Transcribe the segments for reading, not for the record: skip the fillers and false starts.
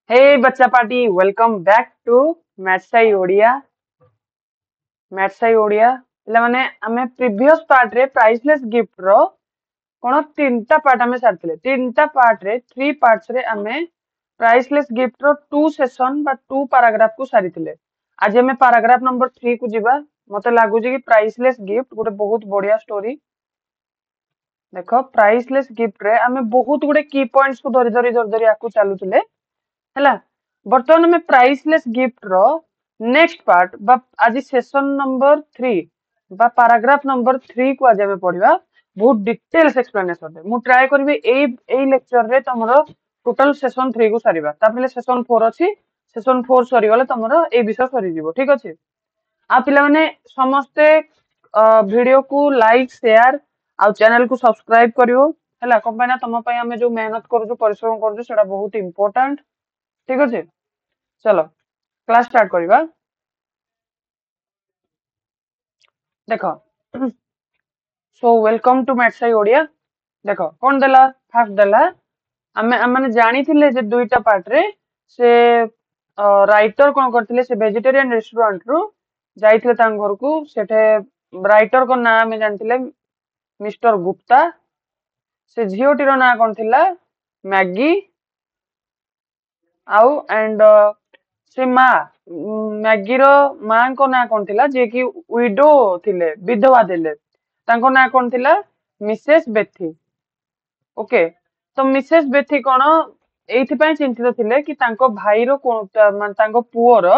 Hey बच्चा party welcome back to मैथ्साई ओडिया पिला माने आमे प्रीवियस पार्ट रे प्राइसलेस गिफ्ट रो कोन तीनटा पार्ट आमे सारथिले तीनटा पार्ट रे थ्री पार्ट्स रे आमे प्राइसलेस गिफ्ट रो टू सेशन बा टू पैराग्राफ को सारिथिले आज आमे पैराग्राफ नंबर 3 को जिबा मते लागु जे कि प्राइसलेस गिफ्ट गोटे बहुत बढ़िया स्टोरी देखो प्राइसलेस गिफ्ट रे आमे बहुत गुडे की पॉइंट्स को धरि धरि धरि धरि आकु चालुथिले हैला बर्तमान में प्राइसलेस गिफ्ट रो नेक्स्ट पार्ट बा आज सेशन नंबर 3 बा पैराग्राफ नंबर 3 को आज हमें पढ़िबा बहुत डिटेल्स एक्सप्लेनेशन मु ट्राई करबी एई लेक्चर रे तमरो टोटल सेशन 3 को सारिबा तापले सेशन 4 अछि सेशन 4 सरी गले तमरो ए विषय सरी जीवो ठीक अछि आ पिला माने समस्ते वीडियो को लाइक शेयर आ चैनल को सब्सक्राइब करियो हैला कंपनी तम पय हमें जो मेहनत करू परिश्रम करू सेटा बहुत इंपोर्टेंट ठीक अछि चलो क्लास स्टार्ट करिबा देखो सो वेलकम टू मैथ्साई ओडिया देखो कोन देला फर्स्ट देला हमें माने जानी थिले जे दुईटा पार्ट रे से राइटर कोन करथिले से वेजिटेरियन रेस्टोरेंट रु जाइथिले तांग घर को सेठे राइटर को नाम में जानथिले मिस्टर गुप्ता से झियोटी रो ना कोन थिला मैगी आउ एंड से मैगी रो मां को ना कोन थिला जे कि विडो थिले विधवा थिले तांको ना कोन थिला मिसेस बेथी ओके तो मिसेस बेथी कोन एथि पय चिंतित थिले कि तांको भाई रो कोन तांको पुओर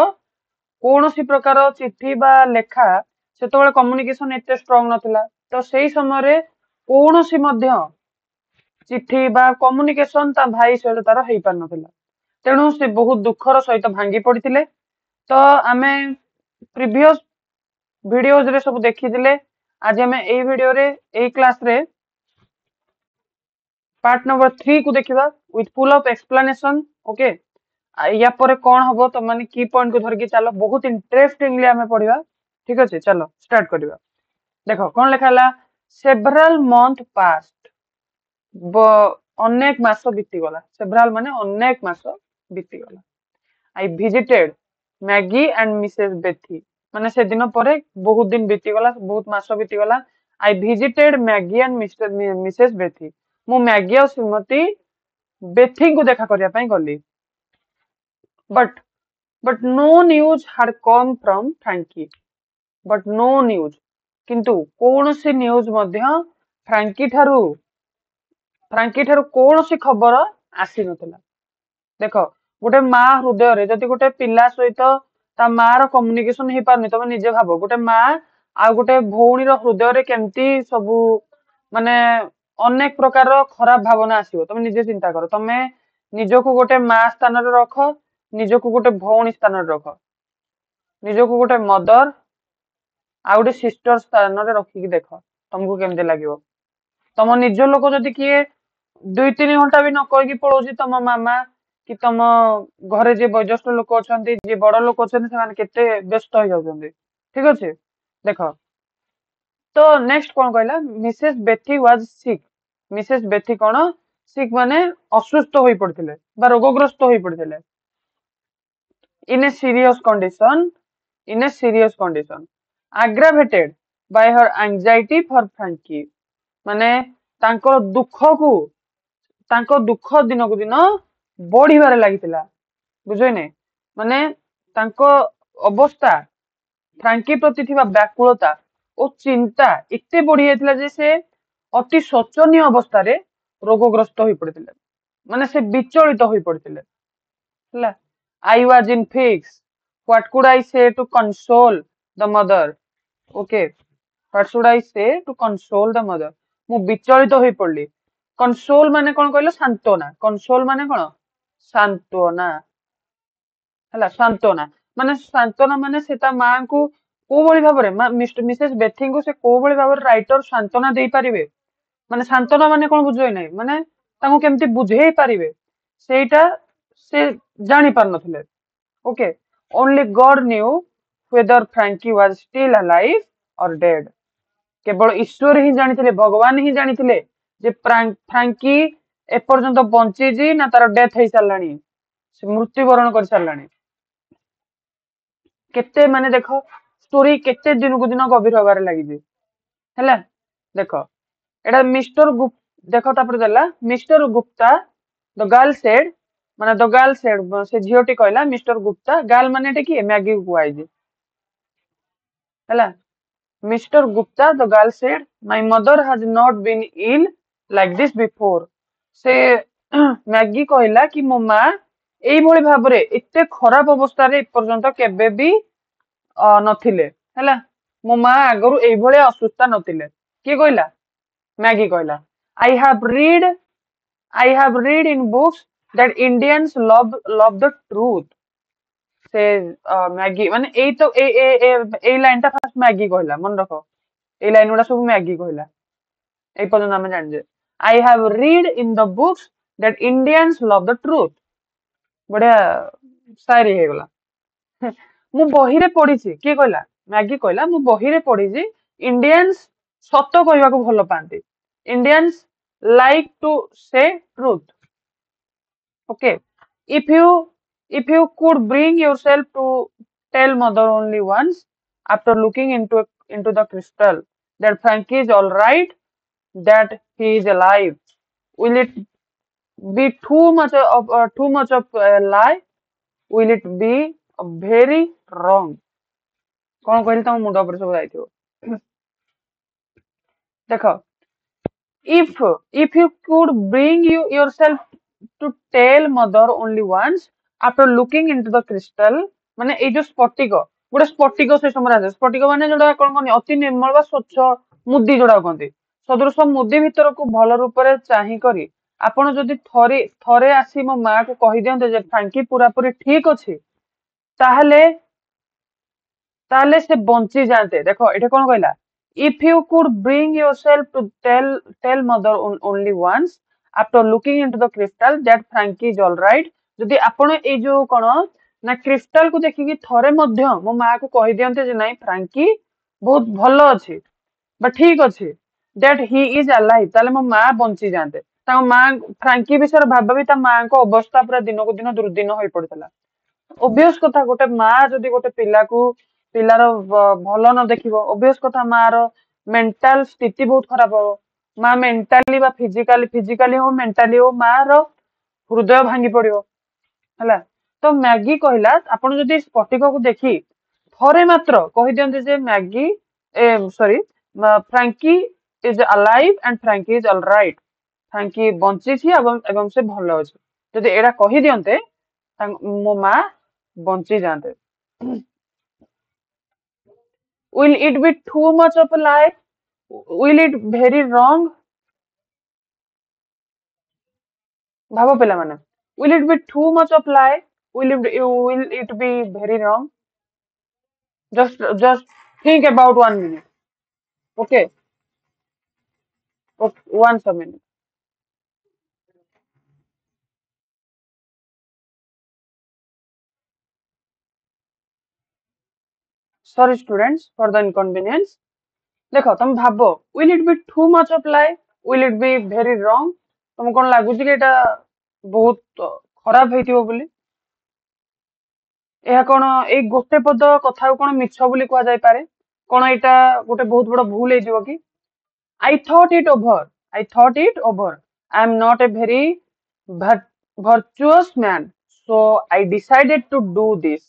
कोनोसी प्रकार चिट्ठी बा लेखा सेतोबेले कम्युनिकेशन एते स्ट्रांग नथिला तो सेही समय रे कोनोसी मध्य चिट्ठी बा कम्युनिकेशन ता भाई सहित तार हेई पार नथिला तेणु से बहुत दुखर सहित भांगी पड़िथिले तो आमे प्रीवियस वीडियोज रे सब देखिथिले आज हमें एई वीडियो रे एई क्लास रे पार्ट नंबर 3 को देखिबा with full of explanation okay या पर कोन हबो तो माने की पॉइंट को धर के चलो बहुत इंटरेस्टिंगली हमें पढ़िबा ठीक अछि चलो स्टार्ट करिबा देखो कोन लिखाला सेवरल मंथ पास्ट अनेक मास बीती गला सेवरल माने अनेक मास बीती गला I visited Maggi and Mrs Bethy माने से दिन परे बहुत दिन बीती गला बहुत मास बीती गला I visited Maggi and Mrs Bethy मु मैगी और श्रीमती बेथी को देखा करिया पई गली but no news had come from Frankie but no news किंतु कौन सी न्यूज मध्य फ्रैंकी ठारू कौन सी खबर आसी नथिला देखो गोटे माँ हृदय रे जदि गोटे पिला सहित ता माँ रो कम्युनिकेशन हे पारनी तमे निजे भाबो गोटे माँ आ गोटे भौणी रो हृदय रे केमती सबु माने अनेक प्रकार रो खराब भावना आसीबो तमे निजे चिंता करो तमे निजको गोटे माँ स्थान रे रख निजको गोटे भौणी स्थान रे रख निजको गोटे मदर आ गोटे सिस्टर स्थान रे रखिकी देख तुमको केमती लागिबो तम निज लोक जदि किए 2-3 घंटा भी न कहिकी पळौची तम मामा कि तम घरे जे वयोज्येष्ठ लोक अछंती जे बड़ लोक अछंती से माने केते व्यस्त हो जाउछंती ठीक अछि देखो तो नेक्स्ट कोन कहला Mrs Bethy was sick Mrs Bethy कोन सिक माने असुस्थ होई पड़थिले बा रोगग्रस्त होई पड़थिले in a serious condition aggravated by her anxiety for Frankie माने तांको दुख दिन को दिन बढ़िबारे लागितिला बुझै नै माने तांको अवस्था फ्रांकी प्रति थिबा व्याकुलता और चिंता इते बढ़ी जाइतिला जे से अति शोचनीय अवस्था रे रोगग्रस्त होई पड़थिले माने से विचलित होई पड़थिले हला I was in fix what could I say to console the mother okay what should I say to console the mother मु विचलित होई पड़ली कंसोल माने कोन कहलो सांत्वना कंसोल माने कोन सांत्वना हला सांत्वना माने सेता मां को को बळी भाबरे मिस्टर मिसेस बेथिंग को से को बळी भाबरे राइटर सांत्वना देई परिबे माने सांत्वना माने कोन बुझोय नै माने ताको केमती बुझेई परिबे सेटा से जानि पार नथिले okay only God knew whether Frankie was still alive or dead केवल ईश्वर ही जानिथिले भगवान ही जानिथिले जे फ्रांकी एपर्यंत बंची जी ना तार डेथ हे सारलानी से मृत्युवरण कर साराणी केते माने देखो स्टोरी केते दिन को दिन गभीर होबार लगी है देख एटा मिस्टर गुप्ता देख तापर देला mister Gupta the girl said माने द गर्ल सेड से झीटी कहला मिस्टर गुप्ता गर्ल माने एटा किए मैगी को कुआई है Mr. Gupta, the girl said, my mother has not been ill like this before. से मैगी कहला कि मो माँ एई भली भाबरे एते खराब अवस्था रे पर्यंत केबे भी नथिले हैला मो माँ आगरु एई भली असुस्थ नथिले के कहला मैगी कहला I have read in books that Indians love the truth. से मैगी माने एई तो ए लाइन टा फास्ट मैगी कहला मन रखो ए लाइन गुड़ा सब मैगी कहला ए पर्यंत आमे जान I have read in the books that Indians love the truth बढ़िया शायरी हे गला मु बही रे पढिछि के कहला मैगी कहला मु बही रे पढिछि इंडियंस सत कहवा को भलो पांती इंडियंस लाइक टू से truth okay if you if you could bring yourself to tell mother only once after looking into the crystal that Frankie is all right, that he is alive, will it be too much of a lie? Will it be very wrong? कौन कहली तुम मुंड पर सब जाइथिबो देखो if you could bring yourself to tell mother only once after looking into the crystal माने ए जो स्फटिक गोटे स्फटिक से समय स्फटिक माने जोड़ा कौन कहनी अति निर्मल बा स्वच्छ मुदी जोड़ा कहते सदृश मुदी भीतर को भल रूप से चाही करी आपण जदि थरे आसी मो माँ को कही दियंते जे फ्रांकी पूरा पूरी ठीक अछि ताहले ताहले से बंची जाते देखो एठे कौन कहला if you could bring yourself to tell mother only once after looking into the crystal that Frankie is all right जदि आपण ए जो कोन ना क्रिस्टल को देखिकी थरे मध्य मो माँ को कही दियंते जे नाही फ्रांकी बहुत भलो अछि बा ठीक अछि that he is alive ताले मो माँ बंची जाते ता माँ फ्रांकी विषय भाबी ता माँ को अवस्था पूरा दिन को दिन दुर्दिन होई पड़तला ओबियस कथा गोटे माँ जदि गोटे पिला को पिलार भल न देखिबो ओबियस कथा माँ रो मेंटल स्थिति बहुत खराब हो माँ मेंटली बा फिजिकली हो मेंटली हो माँ रो हृदय भांगी पड़ियो हला तो मैगी कहला आपण जदि स्फटिक को देखी थरे मात्र कहि दियंते जे Maggie sorry Frankie is alive and Frankie is all right Frankie बंची छी एवं से भलो अछि जदि एडा कहि दियंते मो माँ बंची जाते will it be too much of a lie will it very wrong भाबो पिला माने will it be too much of lie will it be very wrong just think about 1 minute okay okay once a minute sorry students for the inconvenience देखो तुम भाबो will it be too much of lie will it be very wrong तुम कोन लागु कि एटा बहुत खराब हेतिबो बोली ଏହା କଣ ଏଇ ଗୋଟେ ପଦ କଥାକୁ କଣ ମିଛ ବୋଲି କୁହାଯାଇ ପାରେ କଣ ଏଇଟା ଗୋଟେ ବହୁତ ବଡ ଭୁଲ ହେଇଯିବ କି I thought it over. I thought it over. I am not a very virtuous man, so I decided to do this.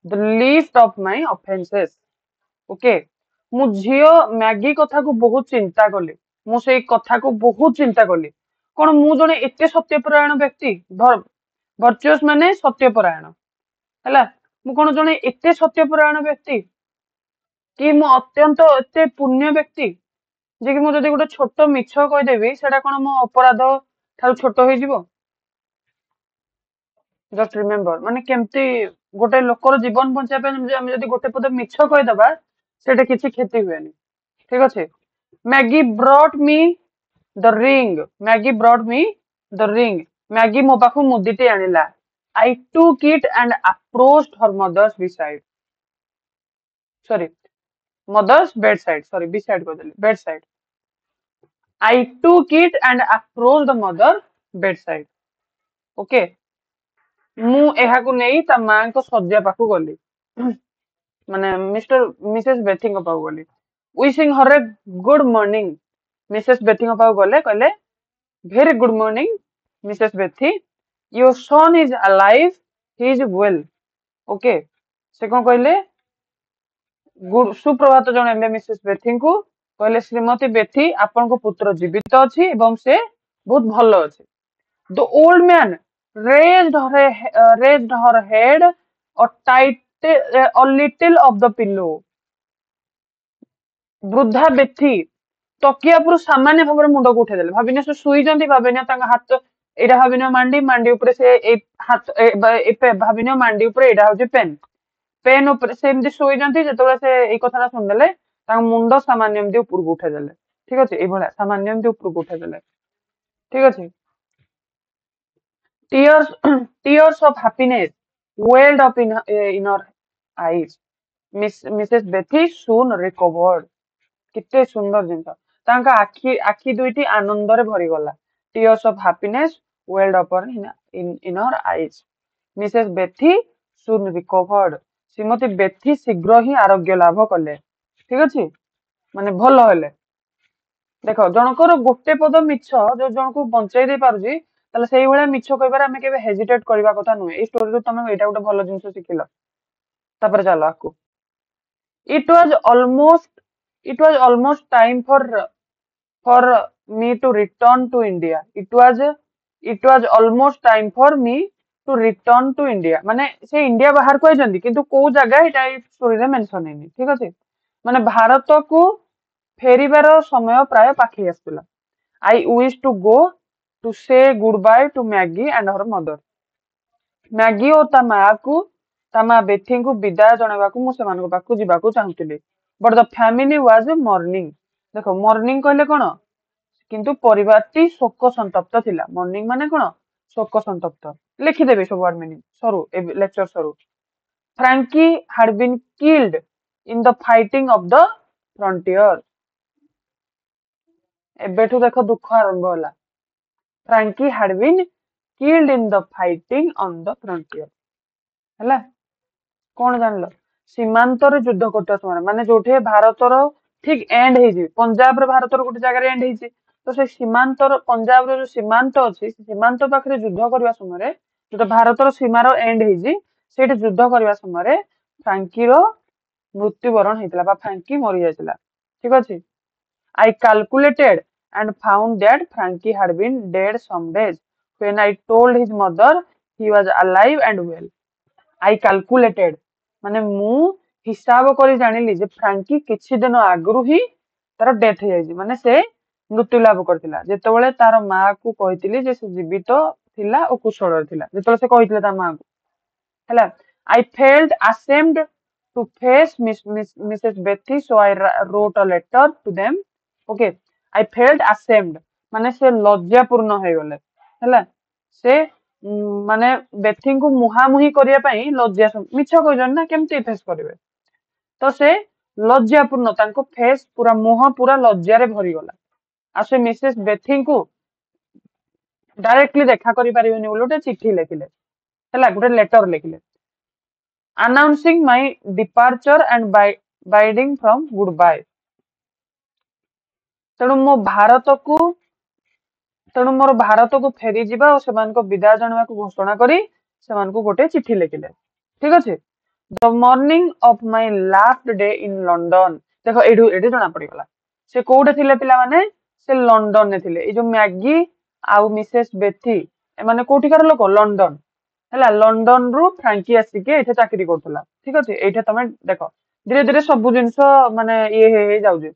The least of my offenses. Okay. मु झियो मैगी कथा को बहुत चिंता कली मु से कथा को बहुत चिंता कली कौन मु जने एते सत्यपरायण व्यक्ति वर्चुअस माने सत्यपरायण हैला मु कौन जने एते सत्यपरायण व्यक्ति कि मु अत्यंत एते पुण्य व्यक्ति जे कि मु जदि गोटे छोट मिछ कहिदेबी सेटा कोन मो अपराध ठारू छोट होई जिवो जस्ट रिमेंबर माने केमती गोटे लोकर जीवन बंचा पे हम जदि गोटे पद मिछ कहिदबा सेटा किछि क्षति हुएनी ठीक अछि Maggi brought me the ring Maggi brought me the ring Maggi मो पाखु मुदीटे आनिला I took it and approached her mother's beside sorry mother's bedside sorry beside कहदेली bedside I took it and approached the mother bedside. Okay. ମୁଁ ଏହାକୁ ନେଇ ତା ମାଙ୍କ ଶଯ୍ୟା ପାଖକୁ ଗଲି ମାନେ ମିସେସ୍ ବେଥିଙ୍କ ପାଖକୁ ଗଲି wishing her a good morning Mrs ବେଥିଙ୍କ ପାଖକୁ ଗଲେ କହିଲେ very good morning Mrs Bethy your son is alive he is well okay ସେ କଣ କହିଲେ ସୁପ୍ରଭାତ ଜଣାଇଲେ ମିସେସ୍ ବେଥିଙ୍କୁ କହିଲେ ଶ୍ରୀମତୀ ବେଥି ଆପଣଙ୍କ ପୁତ୍ର ଜୀବିତ ଅଛି ଏବଂ ସେ ବହୁତ ଭଲ ଅଛି ଦ old man raised her head a little of the pillow ବୃଦ୍ଧା ବେଥି ତକିଆ ଉପରୁ ସାମାନ୍ୟ ଭାବରେ ମୁଣ୍ଡକୁ ଉଠେଇଦେଲେ ଭାବିନିଅ ସେ ଶୋଇଛନ୍ତି ଭାବିନିଅ ତାଙ୍କ ହାତ ଏଇଟା ଭାବିନିଅ ମାଣ୍ଡି ଉପରେ ସେ ଏଇ ହାତ ଭାବିନିଅ ମାଣ୍ଡି ଉପରେ ଏଇଟା ହଉଛି ପେନ୍ ଉପରେ ସେ ଏମିତି ଶୋଇଛନ୍ତି ଯେତେବେଳେ ସେ ଏଇ କଥାଟା ଶୁଣିଦେଲେ ତାଙ୍କ ମୁଣ୍ଡ ସାମାନ୍ୟ ଏମିତି ଉପରକୁ ଉଠେଇଦେଲେ ଠିକ ଅଛି ଏଇଭଳିଆ ସାମାନ୍ୟ ଏମିତି ଉପରକୁ ଉଠେଇଦେଲେ ଠିକ ଅଛି tears of happiness welled up in her eyes Mrs. Bethy soon recovered କେତେ ସୁନ୍ଦର ଜିନିଷ ତାଙ୍କ ଆଖି ଦୁଇଟି ଆନନ୍ଦରେ ଭରିଗଲା tears of happiness welled up in her eyes Mrs. Bethy soon recovered Shrimati ବେଥି ଶୀଘ୍ର ହିଁ ଆରୋଗ୍ୟ ଲାଭ କଲେ ଠିକ ଅଛି ମାନେ ଭଲ ହେଲେ ଦେଖ ଜଣଙ୍କର ଗୋଟେ ପଦ ମିଛ ଯୋଉ ଜଣକୁ ବଞ୍ଚେଇ ଦେଇ ପାରୁଛି ତାହେଲେ ସେଇଭଳିଆ ମିଛ କହିବାରେ ଆମେ କେବେ ହେଜିଟେଟ୍ କରିବା କଥା ନୁହେଁ ଏଇ ଷ୍ଟୋରିରୁ ତମେ ଏଇଟା ଗୋଟେ ଭଲ ଜିନିଷ ଶିଖିଲ ତାପରେ ଚାଲ ଆକୁ it was almost time for me to return to India it was almost time for me to return to India ମାନେ ସେ ଇଣ୍ଡିଆ ବାହାରକୁ ଆଇଛନ୍ତି କିନ୍ତୁ କୋଉ ଜାଗା ଏଇଟା ଏଇ ଷ୍ଟୋରିରେ ମେନସନ ହେଇନି ଠିକ ଅଛି ମାନେ ଭାରତକୁ ଫେରିବାର ସମୟ ପ୍ରାୟ ପାଖେଇ ଆସୁଥିଲା I wish to go to say goodbye to Maggie and her mother Maggie ଓ ତା ମା ବେଥିଙ୍କୁ ବିଦାୟ ଜଣାଇବାକୁ ମୁଁ ସେମାନଙ୍କ ପାଖକୁ ଯିବାକୁ ଚାହୁଁଥିଲି but the family was morning ଦେଖ ମର୍ଣ୍ଣିଂ କହିଲେ କଣ କିନ୍ତୁ ପରିବାରଟି ଶୋକ ସନ୍ତପ୍ତ ଥିଲା ମର୍ଣ୍ଣିଂ ମାନେ କଣ ଶୋକ ସନ୍ତପ୍ତ ଲେଖିଦେବେ ସବୁ ୱାର୍ଡ ମିନିଂ ସରୁ ଲେକ୍ଚର ସରୁ Frankie had been killed in the fighting of the frontier ଏବେଠୁ ଦେଖ ଦୁଃଖ ଆରମ୍ଭ ହେଲା Frankie had been killed in the fighting on the frontier ହେଲା କଣ ଜାଣିଲ ସୀମାନ୍ତରେ ଯୁଦ୍ଧ କରୁଥିବା ସମୟରେ ମାନେ ଯୋଉଠି ଭାରତର ଠିକ ଏଣ୍ଡ ହେଇଛି ପଞ୍ଜାବରେ ଭାରତର ଗୋଟେ ଜାଗାରେ ଏଣ୍ଡ ହେଇଛି ତ ସେ ସୀମାନ୍ତର ପଞ୍ଜାବର ଯୋଉ ସୀମାନ୍ତ ଅଛି ସେ ସୀମାନ୍ତ ପାଖରେ ଯୁଦ୍ଧ କରିବା ସମୟରେ ଯୋଉଟା ଭାରତର ସୀମାର ଏଣ୍ଡ ହେଇଛି ସେଇଠି ଯୁଦ୍ଧ କରିବା ସମୟରେ ଫ୍ରାଙ୍କିର ମୃତ୍ୟୁବରଣ ହେଇଥିଲା ବା ଫ୍ରାଙ୍କି ମରି ଯାଇଥିଲା ଠିକ ଅଛି I calculated and found that Frankie had been dead some days. When I told his mother he was alive and well. I calculated ମାନେ ମୁଁ ହିସାବ କରି ଜାଣିଲି ଯେ ଫ୍ରାଙ୍କି କିଛି ଦିନ ଆଗରୁ ହିଁ ତାର ଡେଥ ହେଇଯାଇଛି ମାନେ ସେ ମୃତ୍ୟୁ ଲାଭ କରିଥିଲା ଯେତେବେଳେ ତାର ମା କୁ କହିଥିଲି ଯେ ସେ ଜୀବିତ ଥିଲା ଓ କୁଶଳରେ ଥିଲା ଯେତେବେଳେ ସେ କହିଥିଲେ ତା ମାକୁ ହେଲା I felt ashamed to face Mrs. Bethy so I wrote a letter to them okay I felt ashamed ମାନେ ସେ ଲଜ୍ଜାପୂର୍ଣ୍ଣ ହେଇଗଲେ ହେଲା ସେ ମାନେ ବେଥିଙ୍କୁ ମୁହାଁମୁହିଁ କରିବା ପାଇଁ ଲଜ୍ଜା ମିଛ କହିଛନ୍ତି ନା କେମିତି ଫେସ୍ କରିବେ ତ ସେ ଲଜ୍ଜାପୂର୍ଣ୍ଣ ତାଙ୍କ ଫେସ୍ ପୁରା ମୁହଁ ପୁରା ଲଜ୍ଜାରେ ଭରିଗଲା ଆଉ ସେ ମିସେସ୍ ବେଥିଙ୍କୁ ଡାଇରେକ୍ଟଲି ଦେଖା କରିପାରିବେନି ବୋଲି ଗୋଟେ ଚିଠି ଲେଖିଲେ ହେଲା ଗୋଟେ ଲେଟର ଲେଖିଲେ announcing my departure and bidding from goodbye ତେଣୁ ମୋର ଭାରତକୁ ଫେରିଯିବା ଓ ସେମାନଙ୍କ ବିଦାୟ ଜଣାଇବାକୁ ଘୋଷଣା କରି ସେମାନଙ୍କୁ ଗୋଟେ ଚିଠି ଲେଖିଲେ ଠିକ ଅଛି ଦ morning of my last day in London ଦେଖ ଏଇଠି ଜଣା ପଡିଗଲା ସେ କୋଉଠି ଥିଲେ ପିଲାମାନେ ସେ ଲଣ୍ଡନରେ ଥିଲେ ଏଇ ଯୋଉ ମ୍ୟାଗି ଆଉ ମିସେସ୍ ବେଥି ଏମାନେ କୋଉଠିକାର ଲୋକ ଲଣ୍ଡନ ହେଲା ଲଣ୍ଡନରୁ ଫ୍ରାଙ୍କି ଆସିକି ଏଠି ଚାକିରି କରୁଥିଲା ଠିକ ଅଛି ଏଇଠି ତମେ ଦେଖ ଧୀରେ ଧୀରେ ସବୁ ଜିନିଷ ମାନେ ଇଏ ହେଇ ଯାଉଛି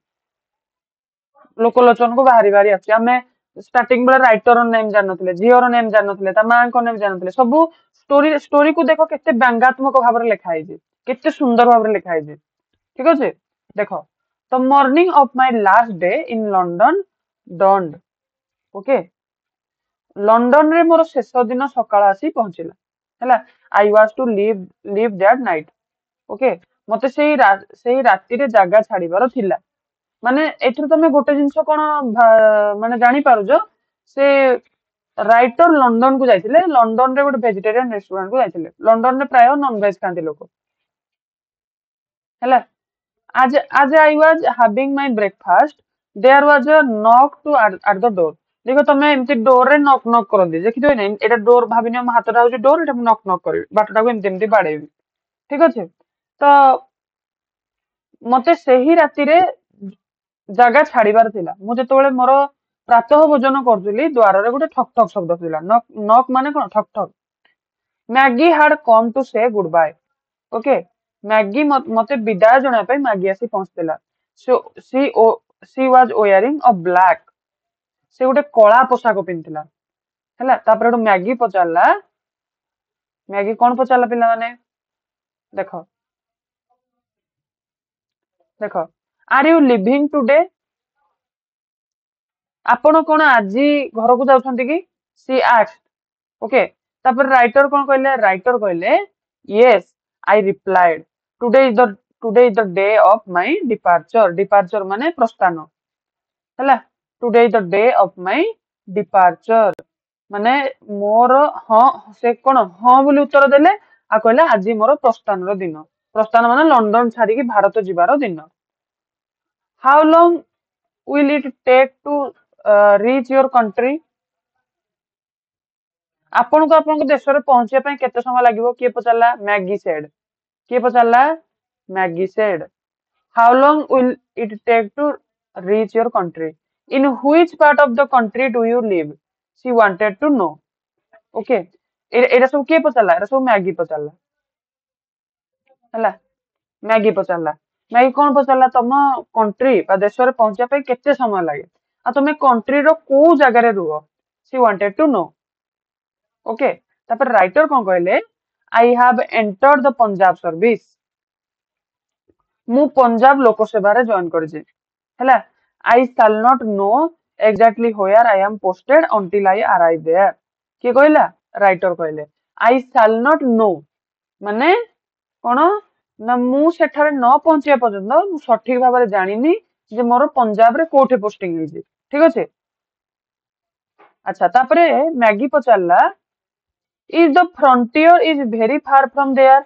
ଲୋକଲୋଚନକୁ ବାହାରି ଆସୁଛି ଆମେ ଷ୍ଟାର୍ଟିଂ ବେଳେ ରାଇଟର ନେମ୍ ଜାଣିନଥିଲେ ଝିଅର ନେମ୍ ଜାଣିନଥିଲେ ତା ମାଙ୍କ ନେମ୍ ଜାଣିନଥିଲେ ସବୁ ଷ୍ଟୋରିକୁ ଦେଖ କେତେ ବ୍ୟଙ୍ଗାତ୍ମକ ଭାବରେ ଲେଖା ହେଇଛି କେତେ ସୁନ୍ଦର ଭାବରେ ଲେଖା ହେଇଛି ଠିକ ଅଛି ଦେଖ the morning of my last day in London dawned okay ଲଣ୍ଡନରେ ମୋର ଶେଷ ଦିନ ସକାଳ ଆସି ପହଞ୍ଚିଲା ହେଲା I was to leave that night okay ମତେ ସେଇ ରାତିରେ ଜାଗା ଛାଡିବାର ଥିଲା ମାନେ ଏଥିରୁ ତମେ ଗୋଟେ ଜିନିଷ କଣ ମାନେ ଜାଣିପାରୁଛ ସେ राइटर लंडन को जाइए लंडन रे गोटे वेजिटेरियन रेस्टोरेंट को जाइए लंडन रे प्राय नॉन वेज खाती लोक है as as I was having my breakfast there was a knock to at the door देखो तमे एमती डोर रे नॉक नॉक करंदी देखिथो नै एटा डोर भाबिनी हम हातटा होची डोर एटा नॉक नॉक करबी बाटटा को एमती एमती बाडेबी ठीक अछि तो मते सेही राती रे जागा छाड़ीबार थिला मु जेतोळे मोर प्रातः भोजन करजुली द्वार रे गोटे ठक ठक शब्द थिला नॉक नॉक माने कोन ठक ठक Maggie had come to say goodbye okay Maggie मते विदाय जणा पे मैगी आसी पहुंचतेला so she was wearing a black से गोटे कला पोशाक पिंधिला हैला तापर एडो मैगी पचारला मैगी कोन पचारला पिला माने देखो देखो आर यू लिविंग टुडे आपण कोन आजी घर को जाउछंती कि सी आस्क्ड ओके तापर राइटर कहले yes I replied today is the day of my departure departure माने प्रस्थान हैला today is the day of my departure माने मोर हाँ से कोन हाँ बोली उत्तर देले आ कहले आज मोर प्रस्थान रो दिन प्रस्थान माने लंदन छाड़ी कि भारत जिबार दिन how long will it take to reach your country आपन को आपन देश रे पहुंचिया पय केते समय लागिवो किए पचारला मैगी सेड किए पचारला Maggie said how long will it take to reach your country in which part of the country do you live she wanted to know okay एरा सब किए पचारला एरा सब मैगी पचारला हला मैगी पचारला मैगी कोन पचारला तम country बा देश रे पहुंचिया पय केते समय लागे आ तमे कंट्री रो को जगह रे रुहो she wanted to know okay तापर राइटर कोन कहले I have entered the Punjab service मु पंजाब लोक सेवा रे जॉइन करजे हैला I shall not know exactly where I am posted until I arrive there के कहला राइटर कहले आई शैल नॉट नो माने कोन ना मु सेठारे न पहुंचिया पर्यंत मु सठिक भाव में जानिनी जे मोर पंजाब रे कोठे पोस्टिंग होइजे ठीक अछि अच्छा तापरे मैगी पचारला is the frontier is very far from there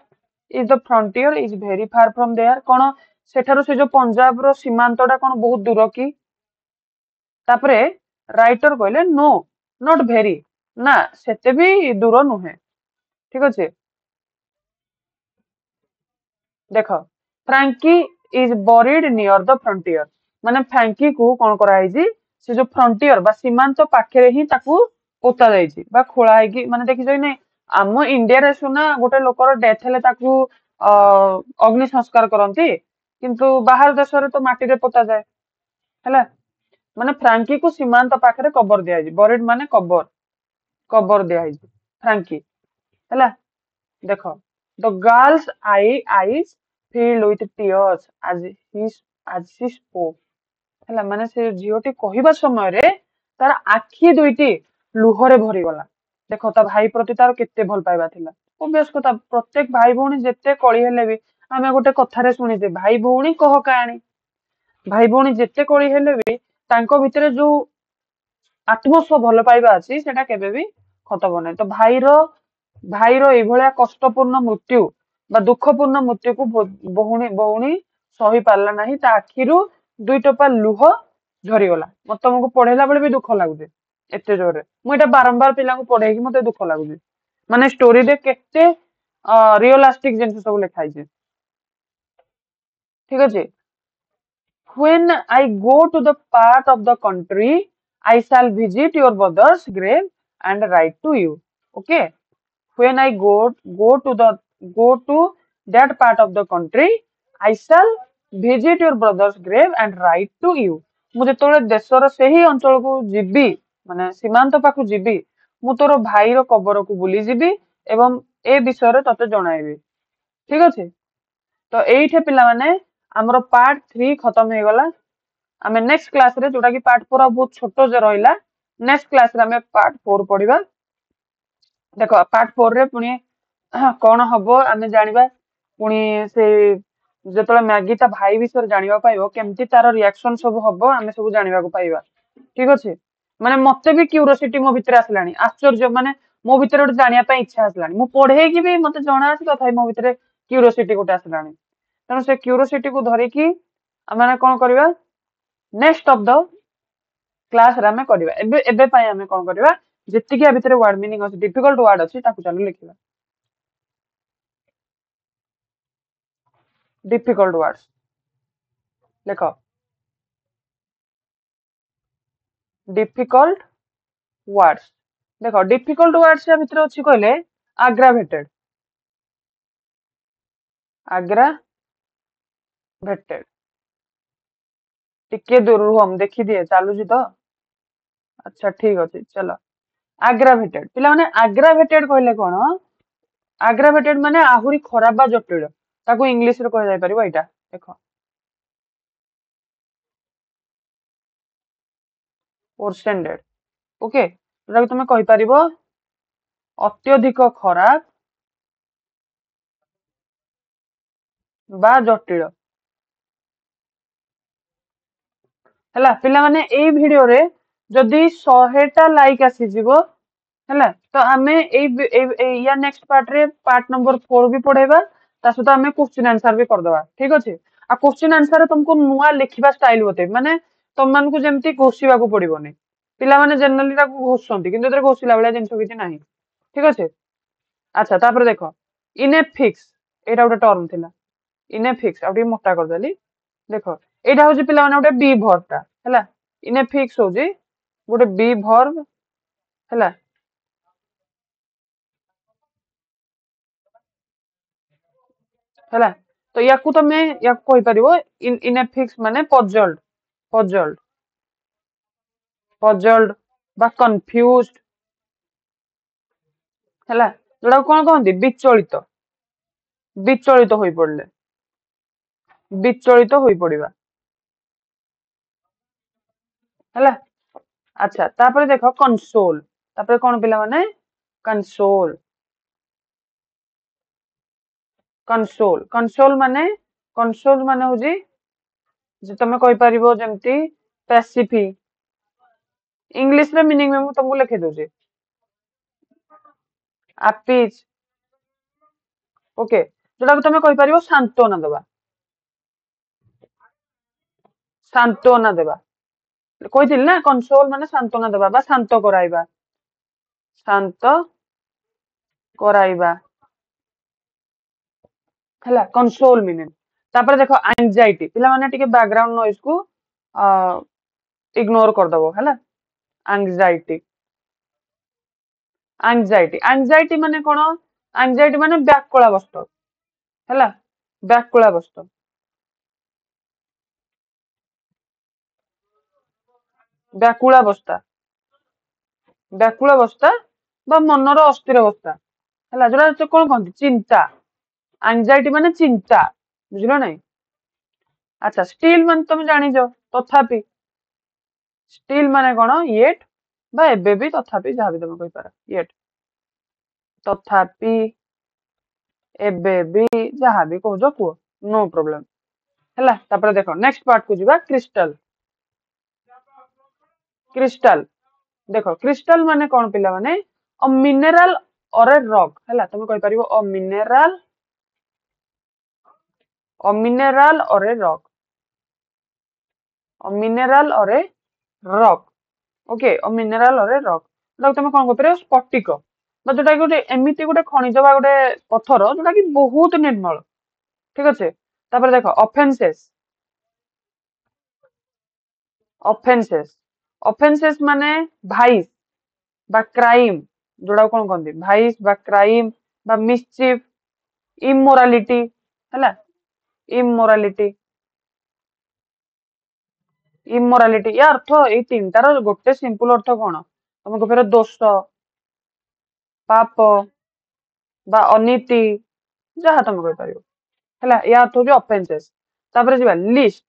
is the frontier is very far from there कोन सेठारो से जो पंजाब रो सीमांतटा कोन बहुत दूर की तापरे राइटर कहले नो नॉट वेरी ना सेते भी दूर नुहे ठीक अछि देखो Frankie is buried near the frontier माने फ्रैंकी को कोन करा हिजी से जो फ्रंटियर बा सीमांत पाखे ही ताकू पोता जाइछि बा खोला है कि माने देखि जइ नै आम इंडिया रे सुना गोटे लोकर डेथ हेले ताकू अग्नि संस्कार करंती किंतु बाहर देश रे तो माटी रे पोता जाय हैला माने फ्रैंकी को सीमांत पाखे कबर दिया हिजी बरीड माने कबर कबर दिया हिजी फ्रैंकी हैला देखो the girls eyes filled with tears as she spoke हैला माने से झियोटी कहिबा समय रे तार आखी दुईटी लुहरे भरी गला देखो ता भाई प्रति तार केते भल पाइबा थिला ओबियस कथा प्रत्येक भाई भौणी जेते कळी हेले भी आमे गोटे कथारे सुनिजे भाई भौणी कह काणी भाई भौणी जेते कळी हेले भी तांको भितरे जो आत्मस्व भल पाइबा अछि सेटा केबे भी खतम नै तो भाईरो एई भलिया कष्टपूर्ण मृत्यु बा दुखपूर्ण मृत्यु को बहुणी सही पारला नाही ता आखिरु दुई टोपा लुह झरी गला मत तुमको पढ़ेला बेले भी दुख लागुचे एते जोरे मु एटा बारंबार पिला को पढ़े कि मते दुख लागुचे माने स्टोरी रे केते रियलिस्टिक जिंस सब लिखाई छे ठीक अछि when I go to the part of the country I shall visit your brother's grave and write to you okay when I go to that part of the country I shall visit your brother's grave and write to you मु जेतोले देशर सेही अंचल को जिबी माने सीमांत पाखु जिबी मु तोर भाई रो कबर को बुली जिबी एवं ए विषय रे तते जणाइबी ठीक अछि तो एइठे पिला माने हमरो पार्ट 3 खत्म हे गला हमें नेक्स्ट क्लास रे जोटा कि पार्ट 4 बहुत छोटो जे रहिला नेक्स्ट क्लास रे हमें पार्ट 4 पढिबा देखो पार्ट 4 रे पुनी कोन हबो हमें जानिबा पुनी से जेतले मैगी ता भाई विषय जानिबा पाइबो केमती तार रिएक्शन सब हबो हमें सब जानिबा को पाइबा ठीक अछि माने मते भी क्यूरियोसिटी मो भितर आसलानी आश्चर्य माने मो भितर गोटे जानिया ପାଇଁ इच्छा आसलानी मु पढ़े कि भी मते जणा आसी तथापि मो भितर क्यूरियोसिटी गोटे आसलानी तेणु से क्यूरियोसिटी को धरिकी आमे कोन करबा नेक्स्ट ऑफ द क्लास रे आमे करबा एबे एबे पई आमे कोन करबा जेति कि भितर वर्ड मीनिंग अछि डिफिकल्ट वर्ड अछि ताकू चालू लिखिबा डिफिकल्ट वर्ड्स देखो डिफिकल्ट वर्ड्स देखो डिफिकल्ट वर्ड्स या भितर अछि कहले आग्रावेटेड आग्रावेटेड टिके दूर हम देखि दिए चालू जी तो अच्छा ठीक अछि चलो आग्रावेटेड पिला माने आग्रावेटेड कहले कोन आग्रावेटेड माने आहुरी खराब बा जटिल ताकू इंग्लिश रे कह जाय परिबो एटा देखो वर्सेंडेड ओके जोटा तुम कहि परिबो अत्यधिक खराब बा जटिल हला पिला माने एई वीडियो रे जदी 100 टा लाइक आसी जिवो हला तो आमे एई या नेक्स्ट पार्ट रे पार्ट नंबर 4 भी पढेबा ता सहित आमे क्वेश्चन आंसर भी कर दबा ठीक अछि आ क्वेश्चन आंसर तुमको नुआ लिखिबा स्टाइल बते माने तुम मान को जेमती घोषिबा को पड़िबोनी पिला माने जनरली ताको घोषंती किंतु एतरे घोषिला बेला जिंस किछि नाही ठीक अछि अच्छा तापर देखो इनेफिक्स एटा गोटे टर्म थिला इनेफिक्स आ मोटा कर देली देखो एटा होची पिला माने गोटे बी वर्ब ता हैला इनेफिक्स होची गोटे बी वर्ब हैला हैला तो याकू तमे याकू कहि परिबो इनेफिक्स माने पजल्ड पजल्ड पजल्ड बा कंफ्यूज्ड हैला जोडा कोन कहंती विचलित विचलित होई पड़ले विचलित होई पड़िबा हैला अच्छा तापर देखो कंसोल तापर कोन पिला माने कंसोल कंसोल कंसोल माने होजी जे तमे कहि परिबो जेमती पैसिफी इंग्लिश रे मीनिंग में मु तुमको लिखि दोजे अपीज ओके जोटा तमे कहि परिबो सांत्वना देबा कहिथिल ना कंसोल माने सांत्वना देबा बा शांत कराइबा शांत कराइबा हला कंसोल मीनिंग तापर देखो एंजाइटी पिला माने टिके बैकग्राउंड नॉइज को इग्नोर कर दबो हला एंजाइटी एंजाइटी एंजाइटी माने कोन एंजाइटी माने व्याकुलावस्था हला व्याकुलावस्था व्याकुलावस्था व्याकुलावस्था बा मनर अस्थिर अवस्था हला जोरा कोन कहंती चिंता एंजाइटी माने चिंता बुझलो नै अच्छा स्टिल माने तुम जानि जो तथापि स्टिल माने कोन येट बा एबे भी तथापि जहा भी तुम कहि पारा येट तथापि एबे भी जहा भी कहजो को नो प्रॉब्लम हला तापर देखो नेक्स्ट पार्ट को जिबा क्रिस्टल क्रिस्टल देखो क्रिस्टल माने कोन पिला माने अ मिनरल और ए रॉक हला तुम कहि परिबो अ मिनरल और ए रॉक अ मिनरल और a rock okay a mineral और ए रॉक तुम कोन कहि परिबो स्फटिक बा जोटा कि गोटे एमिति गोटे खनिज बा गोटे पत्थर जोटा कि बहुत निर्मल ठीक अच्छे तापर देखो ऑफेंसेस ऑफेंसेस ऑफेंसेस माने भाइस बा क्राइम जोड़ा कोन कहंती भाइस बा क्राइम बा मिसचिफ इमोरालिटी हैला इमोरालिटी इमोरालिटी या अर्थ ए तीनटार गोटे सिंपल अर्थ कोन तुमको फेर दोष पाप बा अनीति जहा तुम कहि परिबो हैला या अर्थ हो ऑफेंसेस तापर जिबा लिस्ट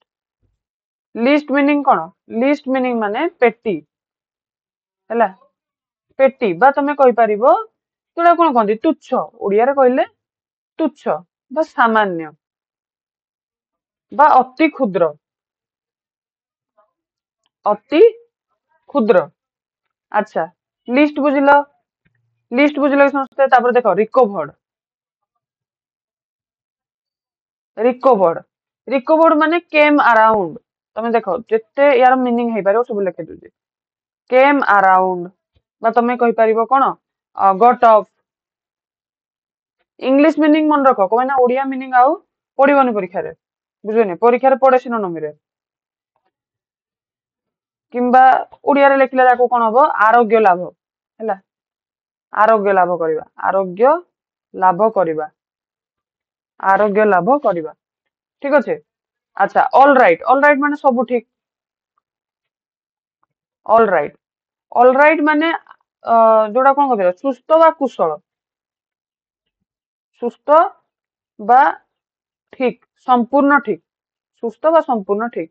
लिस्ट मीनिंग कोन लिस्ट मीनिंग माने पेटी हैला पेटी बा तमे कहि परिबो जोड़ा कोन कहंती तुच्छ ओडिया रे कहले तुच्छ बा सामान्य बा अति क्षुद्र अच्छा लिस्ट बुझिल कि समस्ते तापर देखो रिकवर्ड रिकवर्ड माने केम अराउंड तमे देखो जेते यार मीनिंग हे पारो सब लिखि दउची केम अराउंड बा तमे कहि परिबो कोन गॉट ऑफ इंग्लिश मीनिंग मन रखो कोइ ना ओडिया मीनिंग आउ पड़िबनी परीक्षा रे बुझिने परीक्षा रे पड़े सिनोनिम रे किंबा ओडिया रे लिखले जाको कोन हबो आरोग्य लाभ हैला आरोग्य लाभ करिबा आरोग्य लाभ करिबा ठीक अछि अच्छा ऑल राइट माने सब ठीक ऑल राइट माने जोड़ा कोन कहबे सुस्थ बा कुशल सुस्थ बा ठीक संपूर्ण ठीक सुस्थ बा संपूर्ण ठीक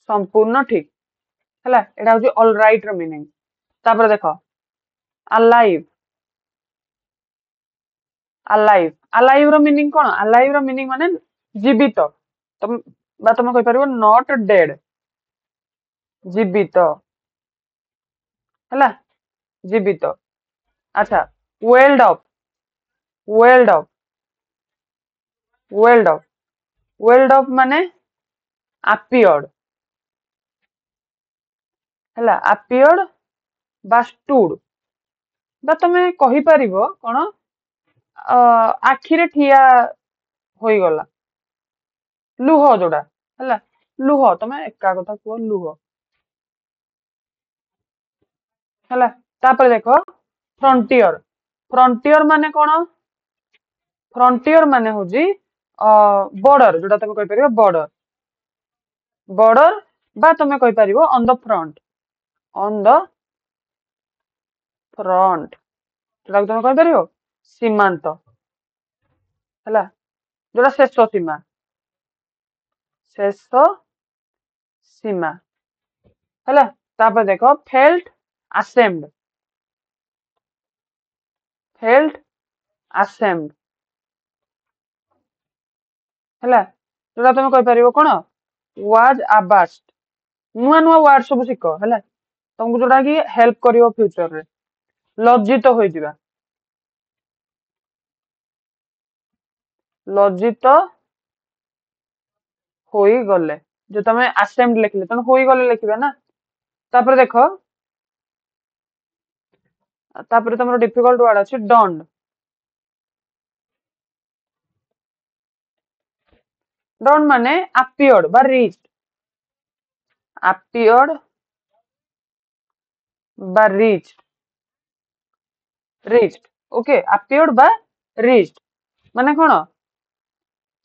संपूर्ण ठीक हैला एटा होची ऑल राइट रो मीनिंग तापर देखो अलाइव अलाइव रो मीनिंग कोन अलाइव रो मीनिंग माने जीवित तुम तुम कहि परिबो नॉट डेड जीवित हैला जीवित अच्छा weld up weld up weld up weld up माने appeared हैला appeared बा stood बा तमे कहि परिबो कोन आखिरे ठिया होई गला लुह जोड़ा हैला लुह तमे एका कथा को लुह हैला तापर देखो फ्रंटियर माने कोन फ्रंटियर माने होजी बॉर्डर जोड़ा तमे कहि परिबो बॉर्डर बा तमे कहि परिबो ऑन द फ्रंट जोड़ा तमे कहि परिबो सीमांत हैला जोड़ा शेष सीमा हैला तापर देखो फेल्ट असेम्ड हैला जोड़ा तमे कहि परिबो कोन वाज अबास्ट नुआ नुआ वर्ड सब शिख हैला तुमको जोड़ा कि हेल्प करियो फ्यूचर रे लज्जित होई जिबा लज्जित होई गले जो तमे असेम्ड लिखले तने होई गले लिखबे ना तापर देखो तापर तमरो डिफिकल्ट वर्ड अछि डन माने appeared बा reached ओके appeared बा reached माने कोन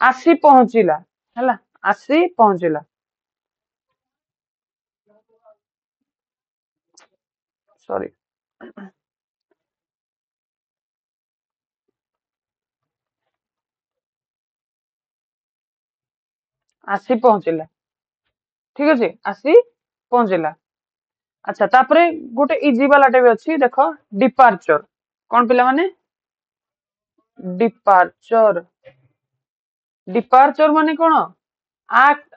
आसी पहुंचिला हैला आसी पहुंचिला सॉरी आसी पहुंचिला ठीक अछि आसी पहुंचिला अच्छा तापरे गोटे इजी वालाटे भी अछि देखो डिपार्चर कोन पिला माने डिपार्चर माने कोन act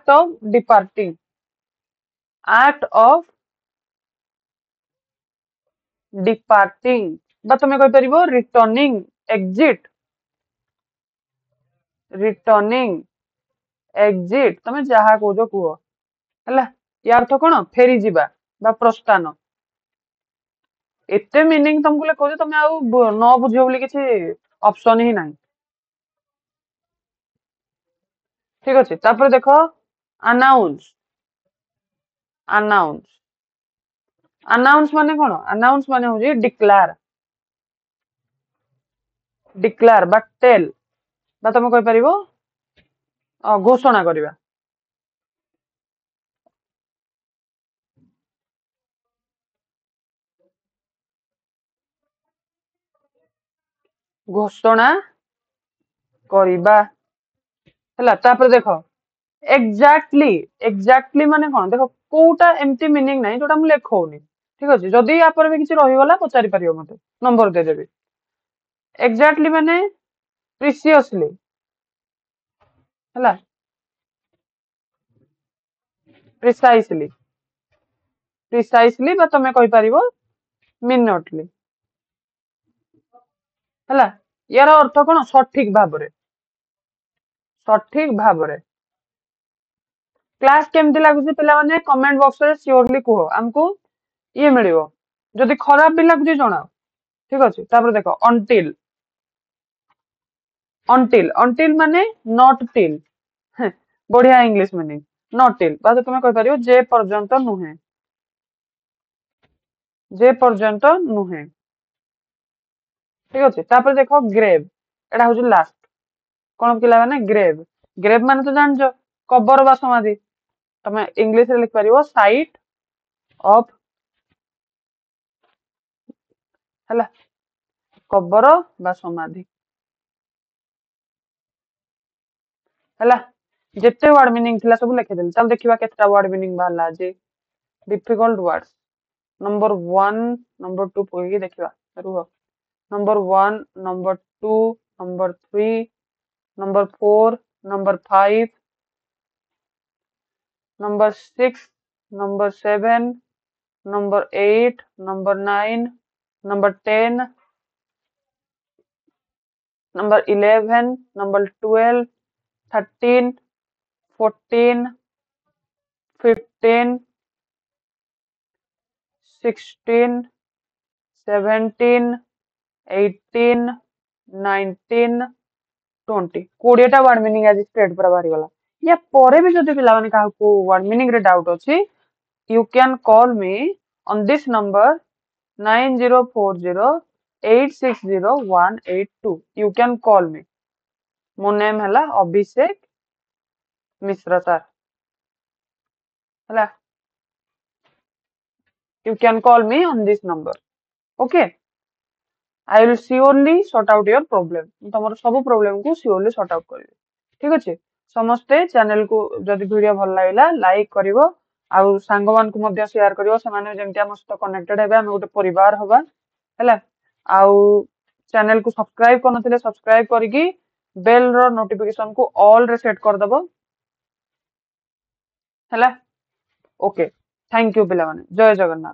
of departing बा तमे कहि परिबो रिटर्निंग एग्जिट तमे जहा कोजो कुहो हैला यार तो कोन फेरी जिबा बा प्रस्थान एते मीनिंग तुमको ले कहजे तमे आउ न बुझियो बोली किछि ऑप्शन ही नाही ठीक अछि तापर देखो अनाउंस माने कोन अनाउंस माने होजी डिक्लेयर बा टेल बा तमे कहि परिबो घोषणा करिबा घोषणा करिबा हैला तापर देखो एग्जैक्टली माने कोन देखो कोटा एम्ति मीनिंग नाही जोटा मु लेखौनी ठीक अछि जदी या पर भी किछि रहि गला पचारि परियो मते नंबर दे देबी एग्जैक्टली माने प्रिसियसली हैला प्रिसाइसली प्रिसाइसली बा तमे कहि परिबो मिनटली हला यार अर्थ कोन सठिक भाबरे क्लास केमती लागुची पिला माने कमेंट बॉक्स रे श्योरली कुहो हमको ये मिलिबो जदि खराब भी लागुची जणाओ ठीक अछि तापर देखो अनटिल माने नॉट टिल बढ़िया इंग्लिश मीनिंग नॉट टिल बात तुमे कहि परिबो जे पर्यंत नुहे ठीक अछि तापर देखो ग्रेव एटा होची लास्ट कोन पिला माने ग्रेव माने तो जानजो कबर बा समाधि तमे इंग्लिश रे लिख परिबो साइट ऑफ हला कबर बा समाधि हला जेते वर्ड मीनिंग थिला सब लिखि देली चल देखिबा केतटा वर्ड मीनिंग बाला जे डिफिकल्ट वर्ड्स नंबर 1 नंबर 2 पढि देखिबा रुह number 1 number 2 number 3 number 4 number 5 number 6 number 7 number 8 number 9 number 10 number 11 number 12 13 14 15 16 17 18 19 20 20टा वर्ड मीनिंग आज स्ट्रेट पर बाहरी वाला या परे भी जदि पिला माने काहा को वर्ड मीनिंग रे डाउट अछि you can call me on this number 9040860182 you can call me मो नेम हला अभिषेक मिश्रा सर हला you can call me on this number okay I will surely sort out your problem तमरो सब problem को surely sort out करिवे ठीक अछि समस्ते channel को जदि वीडियो भल लागला लाइक करिवो आउ सांग मान को मध्य शेयर करिवो से माने जेमति हम सहित कनेक्टेड हेबे हम गोटे परिवार होबा हला आउ चैनल को सब्सक्राइब करनथिले सब्सक्राइब करिकी बेल रो नोटिफिकेशन को ऑल रे सेट कर दबो हला ओके थैंक यू पिला माने जय जगन्नाथ।